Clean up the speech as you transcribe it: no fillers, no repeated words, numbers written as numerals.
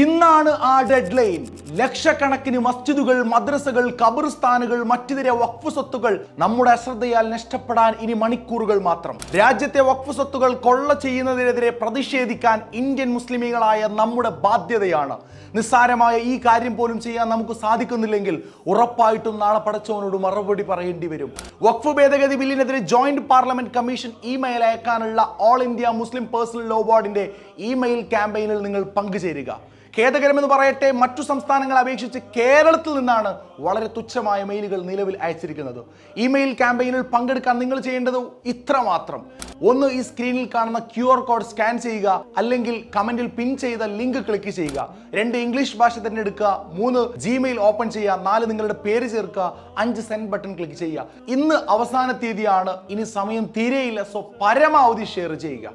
ഇന്നാണ് ആ dead line. ലക്ഷക്കണക്കിന് മസ്ജിദുകൾ, മദ്രസകൾ, ഖബർസ്ഥാനുകൾ, മറ്റിതര വഖഫ് സ്വത്തുകൾ നമ്മുടെ അശ്രദ്ധയാൽ നഷ്ടപ്പെടാൻ ഇനി മണിക്കൂറുകൾ മാത്രം. രാജ്യത്തെ വഖഫ് സ്വത്തുകൾ കൊള്ള ചെയ്യുന്നതിനെതിരെ പ്രതിഷേധിക്കാൻ ഇന്ത്യൻ മുസ്ലിമീങ്ങളായ നമ്മുടെ ബാധ്യതയാണ്. നിസ്സാരമായ ഈ കാര്യം പോലും ചെയ്യാൻ നമുക്ക് സാധിക്കുന്നില്ലെങ്കിൽ ഉറപ്പായിട്ടും നാളെ പടച്ചവനോട് മറുപടി പറയേണ്ടി വരും. വഖഫ് ഭേദഗതി ബില്ലിനെതിരെ ജോയിന്റ് പാർലമെന്റ് കമ്മീഷൻ ഇമെയിൽ അയക്കാനുള്ള all India Muslim personal law ബോർഡിന്റെ ഇമെയിൽ ക്യാമ്പയിനിൽ നിങ്ങൾ പങ്കുചേരുക. ഖേദകരമെന്ന് പറയട്ടെ, മറ്റു സംസ്ഥാനങ്ങളെ അപേക്ഷിച്ച് കേരളത്തിൽ നിന്നാണ് വളരെ തുച്ഛമായ മെയിലുകൾ നിലവിൽ അയച്ചിരിക്കുന്നത്. ഇമെയിൽ ക്യാമ്പയിനിൽ പങ്കെടുക്കാൻ നിങ്ങൾ ചെയ്യേണ്ടത് ഇത്രമാത്രം: ഒന്ന്, ഈ സ്ക്രീനിൽ കാണുന്ന QR കോഡ് സ്കാൻ ചെയ്യുക, അല്ലെങ്കിൽ കമന്റിൽ പിൻ ചെയ്ത ലിങ്ക് ക്ലിക്ക് ചെയ്യുക. 2, ഇംഗ്ലീഷ് ഭാഷ തിരഞ്ഞെടുക്കുക. 3, Gmail ഓപ്പൺ ചെയ്യുക. 4, നിങ്ങളുടെ പേര് ചേർക്കുക. 5, സെൻഡ് ബട്ടൺ ക്ലിക്ക് ചെയ്യുക. ഇന്ന് അവസാന തീയതിയാണ്, ഇനി സമയം തീരെയില്ല. സോ പരമാവധി ഷെയർ ചെയ്യുക.